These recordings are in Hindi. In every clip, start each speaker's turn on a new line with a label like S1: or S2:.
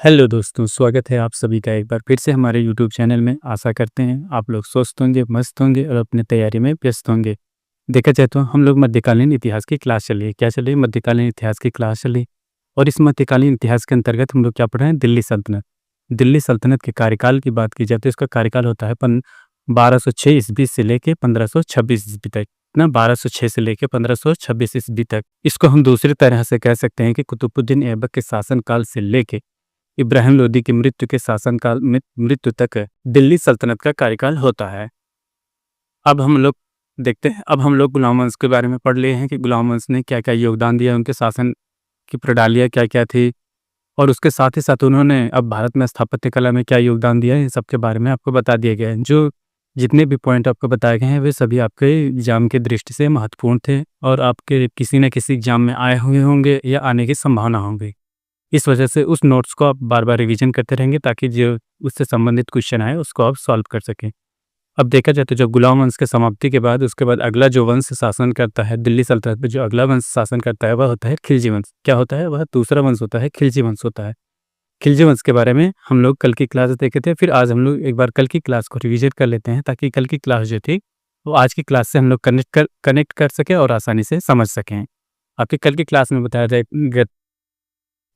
S1: हेलो दोस्तों, स्वागत है आप सभी का एक बार फिर से हमारे यूट्यूब चैनल में। आशा करते हैं आप लोग स्वस्थ होंगे, मस्त होंगे और अपनी तैयारी में व्यस्त होंगे। देखा जाए तो हम लोग मध्यकालीन इतिहास की क्लास चल रही है। क्या चल रही है? मध्यकालीन इतिहास की क्लास चल रही है। और इस मध्यकालीन इतिहास के अंतर्गत हम लोग क्या पढ़ रहे हैं? दिल्ली सल्तनत। दिल्ली सल्तनत के कार्यकाल की बात की जाए तो इसका कार्यकाल होता है 1206 ईस्वी से लेके 1526 ईस्वी तक ना। 1206 से लेके 1526 ईस्वी तक। इसको हम दूसरी तरह से कह सकते हैं कि कुतुबुद्दीन ऐबक के शासनकाल से लेके इब्राहिम लोदी की मृत्यु के शासनकाल में मृत्यु तक दिल्ली सल्तनत का कार्यकाल होता है। अब हम लोग देखते हैं, अब हम लोग गुलाम वंश के बारे में पढ़ लिए हैं कि गुलाम वंश ने क्या क्या योगदान दिया, उनके शासन की प्रणालियाँ क्या क्या थी और उसके साथ ही साथ उन्होंने अब भारत में स्थापत्य कला में क्या योगदान दिया है, इन सब के बारे में आपको बता दिए गए हैं। जो जितने भी पॉइंट आपको बताए गए हैं वे सभी आपके एग्जाम की दृष्टि से महत्वपूर्ण थे और आपके किसी न किसी एग्जाम में आए हुए होंगे या आने की संभावना होंगी। इस वजह से उस नोट्स को आप बार-बार रिवीजन करते रहेंगे ताकि जो उससे संबंधित क्वेश्चन आए उसको आप सॉल्व कर सकें। अब देखा जाए तो जब गुलाम वंश की समाप्ति के बाद उसके बाद अगला जो वंश शासन करता है दिल्ली सल्तनत पे, जो अगला वंश शासन करता है वह होता है खिलजी वंश। क्या होता है? वह दूसरा वंश होता है, खिलजी वंश होता है। खिलजी वंश के बारे में हम लोग कल की क्लास देखे थे, फिर आज हम लोग एक बार कल की क्लास को रिवीजन कर लेते हैं ताकि कल की क्लास जो थी वो आज की क्लास से हम लोग कनेक्ट कर सकें और आसानी से समझ सकें। आपकी कल की क्लास में बताया जाए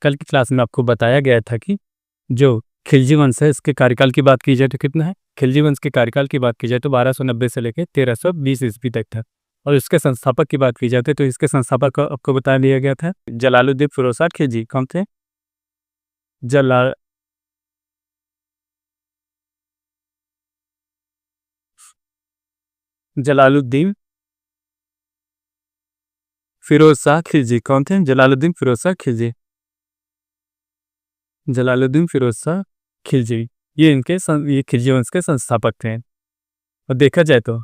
S1: कल की क्लास में आपको बताया गया था कि जो खिलजी वंश है इसके कार्यकाल की बात की जाए तो कितना है? खिलजी वंश के कार्यकाल की बात की जाए तो 1290 से लेकर 1320 ईस्वी तक था। और इसके संस्थापक की बात की जाती है तो इसके संस्थापक को आपको बता दिया गया था जलालुद्दीन फिरोजशाह खिलजी। कौन थे? जला जलालुद्दीन फिरोजशाह खिलजी। कौन थे? जलालुद्दीन फिरोजशाह खिलजी। जलालुद्दीन फिरोजशाह खिलजी ये खिलजी वंश के संस्थापक थे। और देखा जाए तो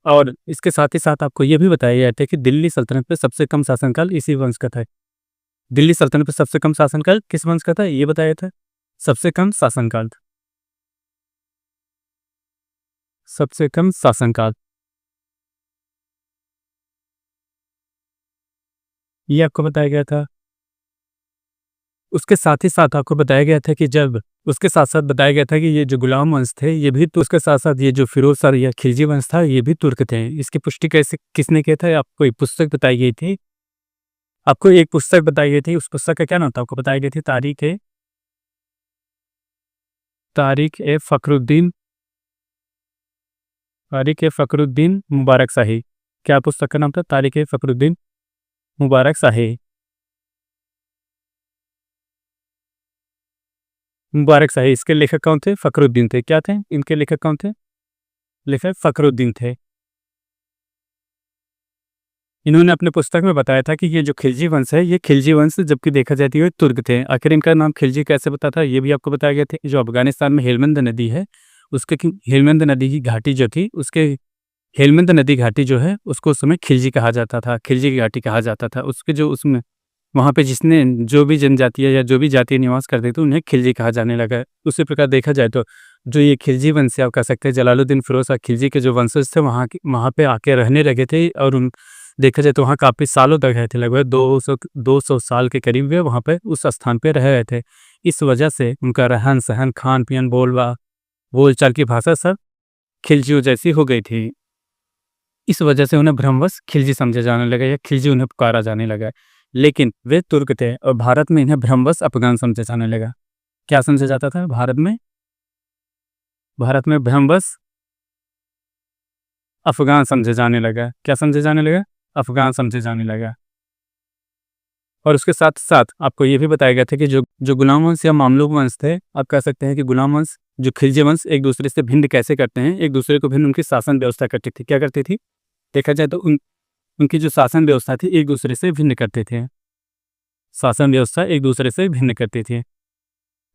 S1: और इसके साथ ही साथ आपको ये भी बताया गया था कि दिल्ली सल्तनत पे सबसे कम शासनकाल इसी वंश का था। दिल्ली सल्तनत पे सबसे कम शासनकाल किस वंश का था ये बताया था? सबसे कम शासनकाल, सबसे कम शासनकाल ये आपको बताया गया था। उसके साथ ही साथ आपको बताया गया था कि जब उसके साथ साथ बताया गया था कि ये जो गुलाम वंश थे ये भी तो उसके साथ साथ ये जो फिरोज शाह या खिलजी वंश था ये भी तुर्क थे। इसकी पुष्टि कैसे किसने किया था? आपको एक पुस्तक बताई गई थी। आपको एक पुस्तक बताई गई थी, उस पुस्तक का क्या नाम था? आपको बताई गई थी तारिक ए फखरुद्दीन मुबारक शाही। क्या पुस्तक का नाम था? तारिक ए फखरुद्दीन मुबारक शाही। मुबारक शाही इसके लेखक कौन थे? फखरुद्दीन थे। क्या थे इनके लेखक? कौन थे? लेखक फखरुद्दीन थे। इन्होंने अपने पुस्तक में बताया था कि ये जो खिलजी वंश है ये खिलजी वंश जबकि देखा जाती है तुर्क थे। आखिर इनका नाम खिलजी कैसे पता था ये भी आपको बताया गया था। जो अफगानिस्तान में हेलमंद नदी है उसके हेलमंद नदी की घाटी जो थी उसके हेलमंद नदी घाटी जो है उसको उस समय खिलजी कहा जाता था, खिलजी की घाटी कहा जाता था। उसके जो उसमें वहाँ पे जिसने जो भी जनजातियाँ या जो भी जाति निवास करते थे उन्हें खिलजी कहा जाने लगा। उसी प्रकार देखा जाए तो जो ये खिलजी वंश आप कह सकते हैं जलालुद्दीन फिरोज शाह खिलजी के जो वंशज थे वहाँ पे आके रहने लगे थे और उन देखा जाए तो वहाँ काफ़ी सालों तक रहे थे। लगभग 200 साल के करीब वे वहाँ पे उस स्थान पे रह रहे थे। इस वजह से उनका रहन सहन, खान पीन, बोलचाल की भाषा सब खिलजियों जैसी हो गई थी। इस वजह से उन्हें भ्रमवश खिलजी समझा जाने लगा या खिलजी उन्हें पुकारा जाने लगा। लेकिन वे तुर्क थे और भारत में इन्हें भ्रमवश अफगान समझा जाने लगा। क्या समझा जाता था भारत में भ्रमवश अफगान समझे जाने लगा। क्या समझे जाने लगा? अफगान समझे जाने लगा। और उसके साथ साथ आपको ये भी बताया गया था कि जो गुलाम वंश या मामलूक वंश थे, आप कह सकते हैं कि गुलाम वंश जो खिलजी वंश एक दूसरे से भिन्न कैसे करते हैं, एक दूसरे को भिन्न उनकी शासन व्यवस्था करती थी। क्या करती थी? देखा जाए तो उनकी जो शासन व्यवस्था थी एक दूसरे से भिन्न करते थे। शासन व्यवस्था एक दूसरे से भिन्न करती थी।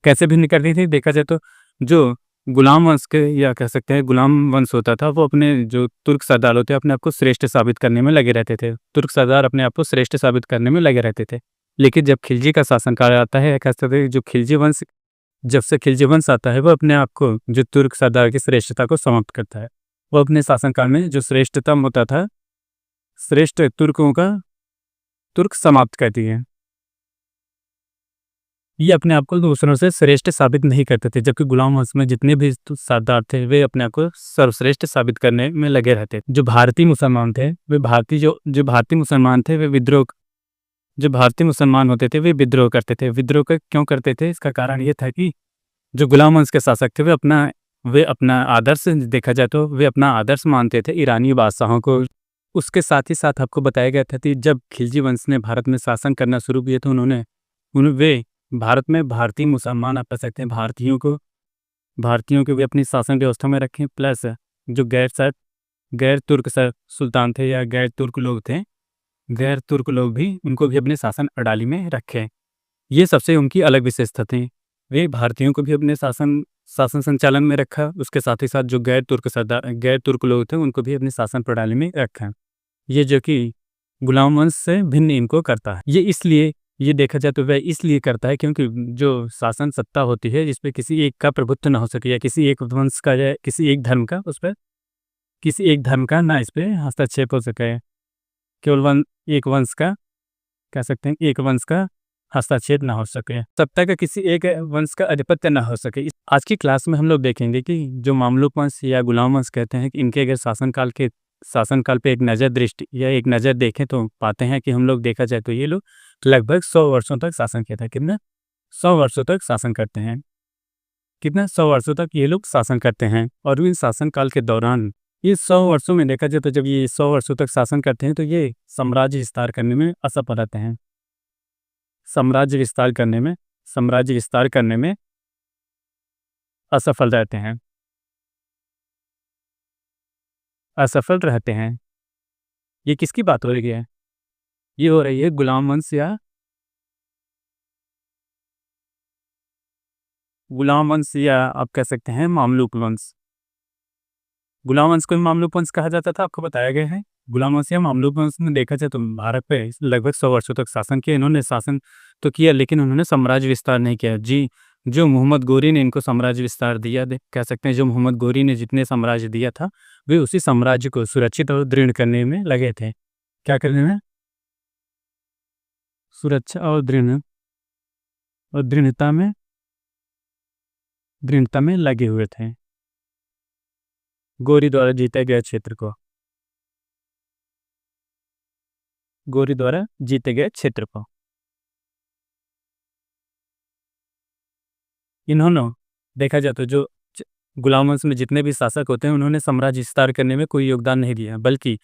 S1: कैसे भिन्न करती थी? देखा जाए तो जो गुलाम वंश के या कह सकते हैं गुलाम वंश होता था वो अपने जो तुर्क सरदार होते अपने आप को श्रेष्ठ साबित करने में लगे रहते थे। तुर्क सरदार अपने आप को श्रेष्ठ साबित करने में लगे रहते थे। लेकिन जब खिलजी का शासनकाल आता है, कह सकते हैं जो खिलजी वंश जब से खिलजी वंश आता है वो अपने आप को जो तुर्क सरदार की श्रेष्ठता को समाप्त करता है। वो अपने शासनकाल में जो श्रेष्ठतम होता था श्रेष्ठ तुर्कों का तुर्क समाप्त करती है। ये अपने आप को दूसरों से श्रेष्ठ साबित नहीं करते थे, जबकि गुलाम वंश में जितने भी सरदार थे वे अपने आप को सर्वश्रेष्ठ साबित करने में लगे रहते। जो भारतीय मुसलमान थे वे भारतीय मुसलमान थे वे विद्रोह जो भारतीय मुसलमान होते थे वे विद्रोह करते थे। विद्रोह क्यों करते थे? इसका कारण ये था कि जो गुलाम वंश के शासक थे वे अपना आदर्श, देखा जाए तो वे अपना आदर्श मानते थे ईरानी बादशाहों को। उसके साथ ही साथ आपको बताया गया था कि जब खिलजी वंश ने भारत में शासन करना शुरू किया तो वे भारत में भारतीय मुसलमान, आप कह सकते हैं भारतीयों को भी अपनी शासन व्यवस्था में रखें, प्लस जो गैर तुर्क सुल्तान थे या गैर तुर्क लोग भी उनको भी अपने शासन प्रणाली में रखें। ये सबसे उनकी अलग विशेषता थी। वे भारतीयों को भी अपने शासन संचालन में रखा, उसके साथ ही साथ जो गैर तुर्क लोग थे उनको भी अपनी शासन प्रणाली में रखा। ये जो कि गुलाम वंश से भिन्न इनको करता है। ये देखा जाए तो वह इसलिए करता है क्योंकि जो शासन सत्ता होती है जिसपे किसी एक का प्रभुत्व ना हो सके या किसी एक वंश का या किसी एक धर्म का ना इस पे हस्तक्षेप हो सके, केवल एक वंश का, कह सकते हैं एक वंश का हस्तक्षेप ना हो सके, सत्ता का किसी एक वंश का आधिपत्य ना हो सके। आज की क्लास में हम लोग देखेंगे कि जो मामलुक वंश या गुलाम वंश कहते हैं कि इनके अगर शासनकाल पे एक नज़र देखें तो पाते हैं कि हम लोग, देखा जाए तो ये लोग लगभग 100 वर्षों तक शासन किया था। कितना? 100 वर्षों तक शासन करते हैं। 100 वर्षों तक ये लोग शासन करते हैं। और इन शासनकाल के दौरान ये 100 वर्षों में देखा जाए तो जब ये 100 वर्षों तक शासन करते हैं तो ये साम्राज्य विस्तार करने में असफल रहते हैं। साम्राज्य विस्तार करने में असफल रहते हैं। ये किसकी बात हो रही है? ये हो रही है गुलाम वंश या आप कह सकते हैं मामलुक वंश। गुलाम वंश को मामलुक वंश कहा जाता था, आपको बताया गया है। गुलाम वंश या मामलुक वंश में देखा जाए तो भारत पे लगभग 100 वर्षों तक शासन किया। इन्होंने शासन तो किया लेकिन उन्होंने साम्राज्य विस्तार नहीं किया। जो मोहम्मद गोरी ने इनको साम्राज्य विस्तार दिया, कह सकते हैं जो मोहम्मद गोरी ने जितने साम्राज्य दिया था वे उसी साम्राज्य को सुरक्षित और दृढ़ करने में लगे थे। क्या करने में? सुरक्षा और दृढ़ता में लगे हुए थे। गोरी द्वारा जीते गए क्षेत्र को इन्होंने, देखा जाए तो जो गुलाम वंश में जितने भी शासक होते हैं उन्होंने साम्राज्य विस्तार करने में कोई योगदान नहीं दिया, बल्कि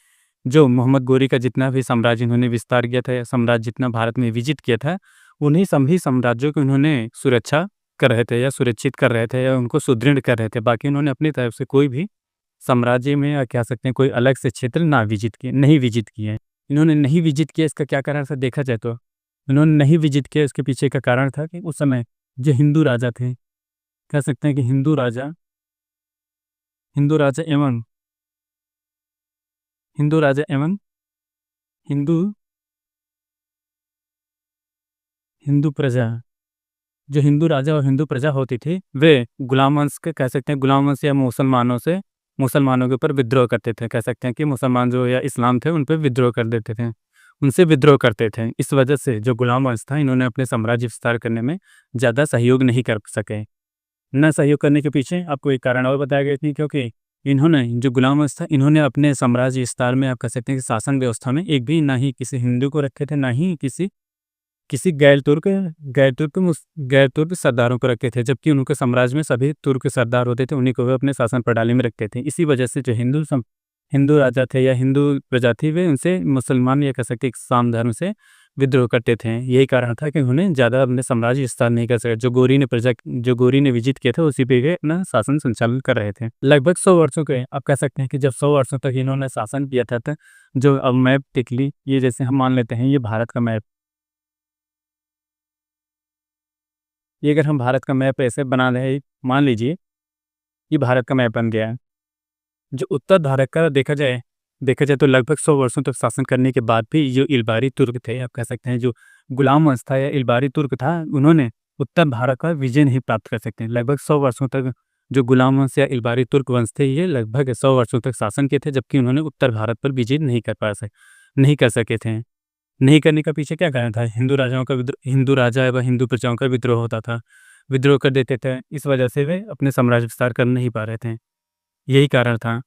S1: जो मोहम्मद गोरी का जितना भी साम्राज्य इन्होंने विस्तार किया था या साम्राज्य जितना भारत में विजित किया था, उन्हीं सभी साम्राज्यों को इन्होंने सुरक्षा कर रहे थे या सुरक्षित कर रहे थे या उनको सुदृढ़ कर रहे थे। बाकी इन्होंने अपनी तरफ से कोई भी साम्राज्य में या कह सकते हैं कोई अलग से क्षेत्र नहीं विजित किए। इन्होंने नहीं विजित किया, इसका क्या कारण था? देखा जाए तो इन्होंने नहीं विजित किया, इसके पीछे का कारण था कि उस समय जो हिंदू राजा थे, कह सकते हैं कि हिंदू राजा एवं हिंदू प्रजा, जो हिंदू राजा और हिंदू प्रजा होती थी वे गुलाम वंश के, कह सकते हैं गुलाम वंश या मुसलमानों के ऊपर विद्रोह करते थे। कह सकते हैं कि मुसलमान जो या इस्लाम थे उन पर विद्रोह कर देते थे, उनसे विद्रोह करते थे। इस वजह से जो गुलाम वंश था इन्होंने अपने साम्राज्य विस्तार करने में ज़्यादा सहयोग नहीं कर सके। न सहयोग करने के पीछे आपको एक कारण और बताया गया थी, क्योंकि इन्होंने, जो गुलाम वंश था, इन्होंने अपने साम्राज्य विस्तार में, आप कह सकते हैं कि शासन व्यवस्था में एक भी ना ही किसी हिंदू को रखे थे, ना ही किसी गैर तुर्क सरदारों को रखे थे, जबकि उनके साम्राज्य में सभी तुर्क सरदार होते थे, उन्हीं को वे अपने शासन प्रणाली में रखते थे। इसी वजह से जो हिंदू राजा थे या हिंदू प्रजा थी वे उनसे मुसलमान या कह सकते इस्लाम धर्म से विद्रोह करते थे। यही कारण था कि उन्हें ज़्यादा अपने साम्राज्य विस्तार नहीं कर सके। जो गोरी ने विजित किया था उसी पे वे अपना शासन संचालन कर रहे थे। लगभग 100 वर्षों के आप कह सकते हैं कि जब 100 वर्षों तक इन्होंने शासन किया था, जो अब मैप टिकली, ये जैसे हम मान लेते हैं ये भारत का मैप, ये अगर हम भारत का मैप ऐसे बना रहे, मान लीजिए ये भारत का मैप बन गया है। जो उत्तर भारत का देखा जाए तो लगभग 100 वर्षों तक शासन करने के बाद भी जो इलबारी तुर्क थे, आप कह सकते हैं जो गुलाम वंश था या इलबारी तुर्क था, उन्होंने उत्तर भारत का विजय नहीं प्राप्त कर सकते। लगभग 100 वर्षों तक जो गुलाम वंश या इलबारी तुर्क वंश थे ये लगभग 100 वर्षों तक शासन किए थे, जबकि उन्होंने उत्तर भारत पर विजय नहीं कर सके थे। नहीं करने का पीछे क्या कारण था? हिंदू राजा एवं हिंदू प्रजाओं का विद्रोह होता था। विद्रोह कर देते थे, इस वजह से वे अपने साम्राज्य विस्तार कर नहीं पा रहे थे। यही कारण था।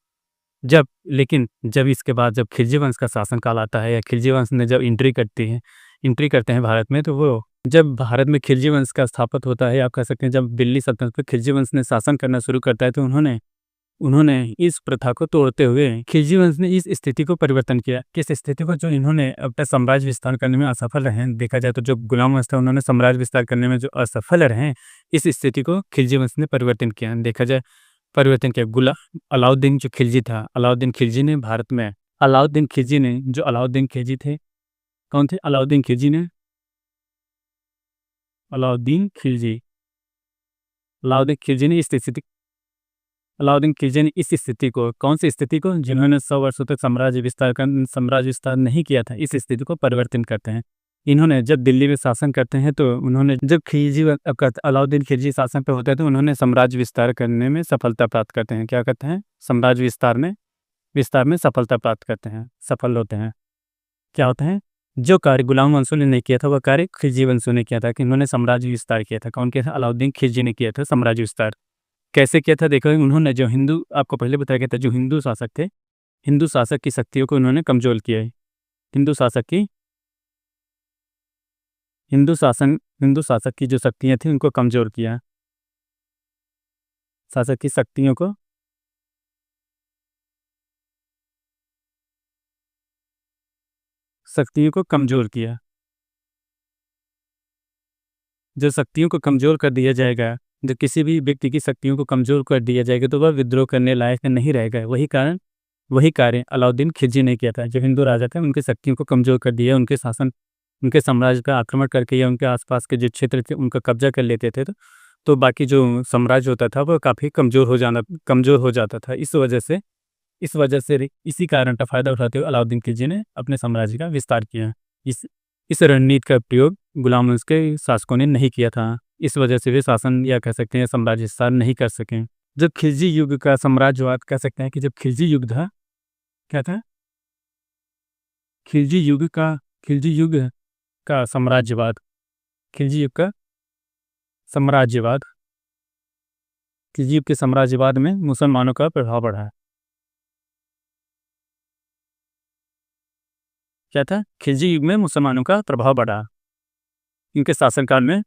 S1: जब इसके बाद जब खिलजी वंश का शासनकाल आता है या खिलजी वंश ने जब एंट्री करते हैं भारत में, तो वो जब भारत में खिलजी वंश का स्थापित होता है, आप कह सकते हैं जब दिल्ली सल्तनत पे खिलजी वंश ने शासन करना शुरू करता है, तो उन्होंने उन्होंने इस प्रथा को तोड़ते हुए खिलजी वंश ने इस स्थिति को परिवर्तन किया। किस स्थिति को? जो इन्होंने अपना साम्राज्य विस्तार करने में असफल रहे हैं। देखा जाए तो जो गुलाम वंश था, उन्होंने साम्राज्य विस्तार करने में जो असफल रहे हैं, इस स्थिति को खिलजी वंश ने परिवर्तन किया। देखा जाए परिवर्तन किया। अलाउद्दीन जो खिलजी था, अलाउद्दीन खिलजी ने भारत में अलाउद्दीन खिलजी थे, कौन थे? अलाउद्दीन खिलजी अलाउद्दीन खिलजी ने इस स्थिति अलाउद्दीन खिलजी ने इस स्थिति को, कौन सी स्थिति को? जिन्होंने 100 वर्षों तक साम्राज्य विस्तार नहीं किया था, इस स्थिति को परिवर्तन करते हैं। इन्होंने जब दिल्ली में शासन करते हैं, तो उन्होंने जब अलाउद्दीन खिलजी शासन पे होते हैं, तो उन्होंने साम्राज्य विस्तार करने में सफलता प्राप्त करते हैं। क्या करते हैं? साम्राज्य विस्तार में सफलता प्राप्त करते हैं, सफल होते हैं। क्या होते हैं? जो कार्य गुलाम वंशों ने नहीं किया था, वह कार्य खिलजी वंशों ने किया था कि उन्होंने साम्राज्य विस्तार किया था। कौन किया था? अलाउद्दीन खिलजी ने किया था साम्राज्य विस्तार। कैसे किया था? देखो, उन्होंने आपको पहले बताया गया था, जो हिंदू शासक थे, हिंदू शासक की शक्तियों को उन्होंने कमजोर किया है। हिंदू शासक की जो शक्तियाँ थी, उनको कमजोर किया। शासक की शक्तियों को कमजोर किया। जो शक्तियों को कमजोर कर दिया जाएगा, जब किसी भी व्यक्ति की शक्तियों को कमजोर कर दिया जाएगा, तो वह विद्रोह करने लायक नहीं रहेगा। वही कार्य अलाउद्दीन खिलजी ने किया था। जो हिंदू राजा थे, उनकी शक्तियों को कमजोर कर दिया, उनके साम्राज्य का आक्रमण करके या उनके आसपास के जो क्षेत्र थे, उनका कब्जा कर लेते थे, तो बाकी जो साम्राज्य होता था, वह काफ़ी कमजोर हो जाता था। इसी कारण का फायदा उठाते हुए अलाउद्दीन खिलजी ने अपने साम्राज्य का विस्तार किया। इस रणनीति का प्रयोग गुलाम वंश के शासकों ने नहीं किया था। इस वजह से वे शासन, या कह सकते हैं साम्राज्य विस्तार नहीं कर सके। जब खिलजी युग का साम्राज्यवाद, कह सकते हैं कि जब खिलजी युग था, क्या था? खिलजी युग का साम्राज्यवाद खिलजी युग का साम्राज्यवाद खिलजी युग के साम्राज्यवाद में मुसलमानों का प्रभाव बढ़ा है। क्या था? खिलजी युग में मुसलमानों का प्रभाव बढ़ा। इनके शासनकाल में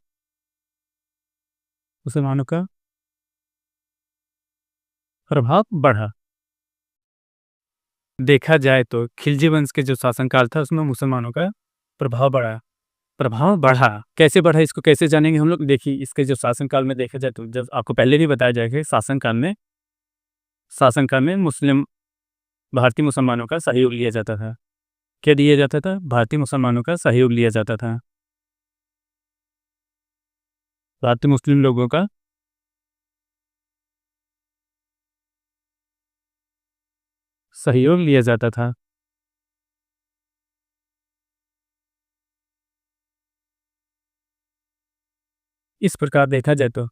S1: मुसलमानों का प्रभाव बढ़ा। देखा जाए तो खिलजी वंश के जो शासनकाल था, उसमें मुसलमानों का प्रभाव बढ़ा। कैसे बढ़ा, इसको कैसे जानेंगे हम लोग? देखिए, इसके जो शासनकाल में देखा जाए, तो जब आपको पहले भी बताया जाएगा, शासनकाल में भारतीय मुसलमानों का सहयोग लिया जाता था। क्या दिया जाता था? भारतीय मुसलमानों का सहयोग लिया जाता था। भारतीय मुस्लिम लोगों का सहयोग लिया जाता था। इस प्रकार देखा जाए तो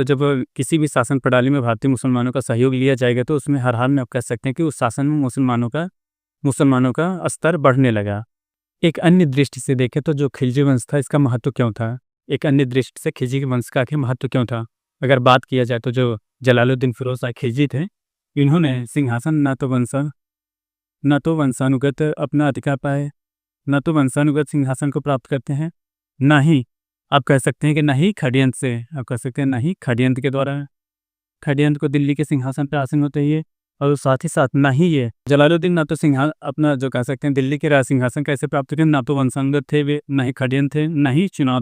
S1: जब किसी भी शासन प्रणाली में भारतीय मुसलमानों का सहयोग लिया जाएगा, तो उसमें हर हाल में आप कह सकते हैं कि उस शासन में मुसलमानों का स्तर बढ़ने लगा। एक अन्य दृष्टि से देखें तो जो खिलजी वंश था, इसका महत्व क्यों था? एक अन्य दृष्टि से खिलजी के वंश का आखिर महत्व क्यों था? अगर बात किया जाए, तो जो जलालुद्दीन फिरोज शाह खिलजी थे, इन्होंने सिंहासन न तो वंशानुगत अपना अधिकार पाए, न तो वंशानुगत सिंहासन को प्राप्त करते हैं, ना ही आप कह सकते हैं कि ना ही खड़यंत्र के द्वारा खड़यंत्र को दिल्ली के सिंहासन पर आसीन होते ही, और साथ ही साथ ना ही ये जलालुद्दीन ना तो अपना जो कह सकते हैं दिल्ली के राज सिंहासन कैसे प्राप्त करें, ना तो वंशानुगत थे वे, ना ही खड़यंत्र थे, ना ही चुनाव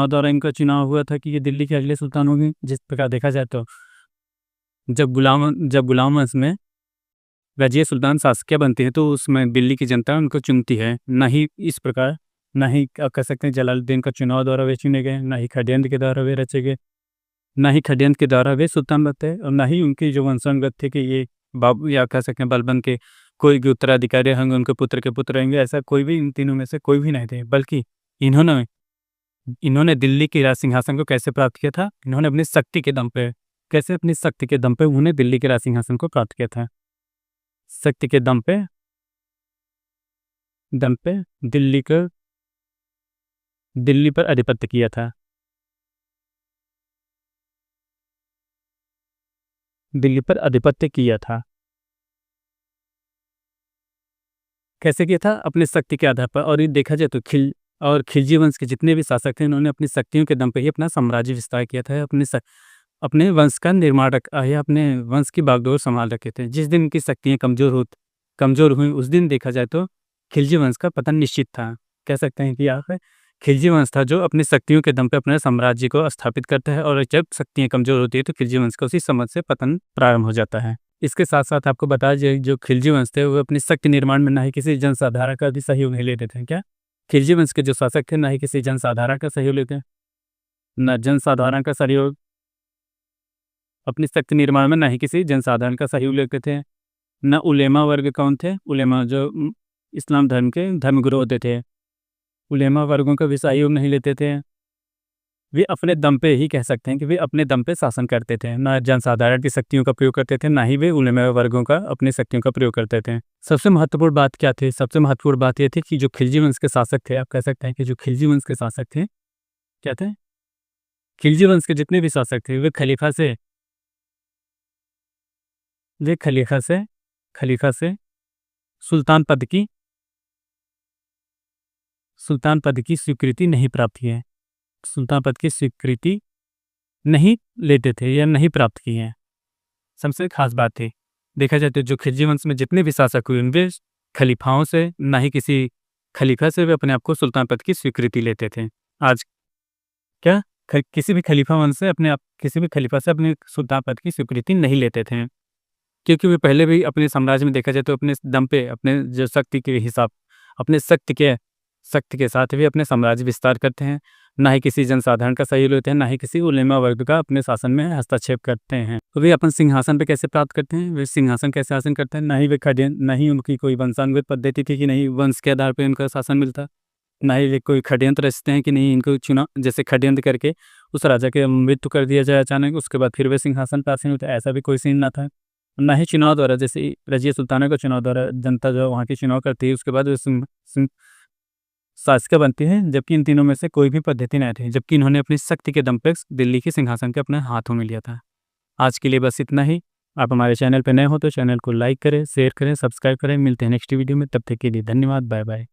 S1: द्वारा इनका चुनाव हुआ था कि ये दिल्ली के अगले सुल्तान होंगे। जिस प्रकार देखा जाए तो जब गुलाम वंश में रजिया सुल्तान शासकिया बनती है, तो उसमें दिल्ली की जनता उनको चुनती है। ना ही इस प्रकार, ना ही आप कह सकते हैं जलालुद्दीन का चुनाव द्वारा वे चुने गए, ना ही खड़यंत्र के द्वारा वे रचे गए, ना ही खड़यंत्र के द्वारा वे सुल्तान बनते, और ना ही उनकी जो वंशानुगत थे कि ये बाबू, या कह सकते हैं बलबन के कोई भी उत्तराधिकारी होंगे, उनके पुत्र के पुत्र रहेंगे, ऐसा कोई भी इन तीनों में से कोई भी नहीं थे। बल्कि इन्होंने दिल्ली के राज सिंहासन को कैसे प्राप्त किया था? इन्होंने अपनी शक्ति के दम पे उन्होंने दिल्ली के राज सिंहासन को प्राप्त किया था। शक्ति के दम पे दम पे दिल्ली पर आधिपत्य किया था। दिल्ली पर आधिपत्य किया था। कैसे किया था? अपनी शक्ति के आधार पर। और ये देखा जाए तो खिलजी वंश के जितने भी शासक थे, इन्होंने अपनी शक्तियों के दम पे ही अपना साम्राज्य विस्तार किया था। अपने वंश का निर्माण या अपने वंश की बागडोर संभाल रखे थे। जिस दिन इनकी शक्तियाँ कमज़ोर हुई, उस दिन देखा जाए तो खिलजी वंश का पतन निश्चित था। कह सकते हैं कि यहाँ खिलजी वंश था जो अपनी शक्तियों के दम पे अपने साम्राज्य को स्थापित करता है, और जब शक्तियाँ कमज़ोर होती है तो खिलजी वंश का उसी समय से पतन प्रारंभ हो जाता है। इसके साथ-साथ आपको बताया जाए, जो खिलजी वंश थे वो अपनी शक्ति निर्माण में ना ही किसी जनसाधारण का भी सहयोग नहीं लेते थे। क्या? खिलजी वंश के जो शासक थे ना ही किसी जनसाधारण का सहयोग लेते, ना जनसाधारण का सहयोग अपनी शक्ति निर्माण में ना ही किसी जनसाधारण का सहयोग लेते थे। ना उलेमा वर्ग कौन थे? उलेमा जो इस्लाम धर्म के धर्मगुरु होते थे, उलेमा वर्गों का भी सहयोग नहीं लेते थे। वे अपने दम पे ही कह सकते हैं कि वे अपने दम पे शासन करते थे, ना जनसाधारण की शक्तियों का प्रयोग करते थे, ना ही वे उलेमा वर्गों का अपनी शक्तियों का प्रयोग करते थे। सबसे महत्वपूर्ण बात क्या थी? सबसे महत्वपूर्ण बात ये थी कि जो खिलजी वंश के शासक थे, आप कह सकते हैं कि जो खिलजी वंश के शासक थे, क्या थे? खिलजी वंश के जितने भी शासक थे, वे खलीफा से सुल्तान पद की स्वीकृति नहीं प्राप्त की है। सुल्तान पद की स्वीकृति नहीं लेते थे या नहीं प्राप्त की है। सबसे खास बात थी। देखा जाए तो जो खिलजी वंश में जितने भी शासक हुए, वे खलीफाओं से, ना ही किसी खलीफा से वे अपने आप को सुल्तान पद की स्वीकृति लेते थे। आज क्या किसी भी खलीफा वंश से किसी भी खलीफा से अपने सुल्तान पद की स्वीकृति नहीं लेते थे, क्योंकि वे पहले भी अपने साम्राज्य में देखा जाए तो अपने दम पे, अपने जो अपने शक्ति के साथ वे अपने साम्राज्य विस्तार करते हैं। ना ही किसी जनसाधारण का सहयोग लेते हैं, ना ही किसी उलेमा वर्ग का अपने शासन में हस्तक्षेप करते हैं। तो वे अपन सिंहासन पे कैसे प्राप्त करते हैं? वे सिंहासन कैसे हासिल करते हैं? ना ही उनकी कोई वंशानुगत पद्धति थी कि नहीं वंश के आधार पर उनका शासन मिलता, ना ही वे कोई षड्यंत्र रचते हैं कि नहीं इनको चुनाव जैसे षड्यंत्र करके उस राजा के मृत्यु कर दिया जाए अचानक, उसके बाद फिर वे सिंहासन पर आसीन होते, ऐसा भी कोई सीन ना था। ना ही चुनाव द्वारा, जैसे रजिया सुल्ताना का चुनाव द्वारा जनता जो वहाँ की चुनाव करती है, उसके बाद शासिका बनती है, जबकि इन तीनों में से कोई भी पद्धति नहीं थी, जबकि इन्होंने अपनी शक्ति के दम पे दिल्ली के सिंहासन के अपने हाथों में लिया था। आज के लिए बस इतना ही। आप हमारे चैनल पर नए हो तो चैनल को लाइक करें, शेयर करें, सब्सक्राइब करें। मिलते हैं नेक्स्ट वीडियो में, तब तक के लिए धन्यवाद। Bye bye.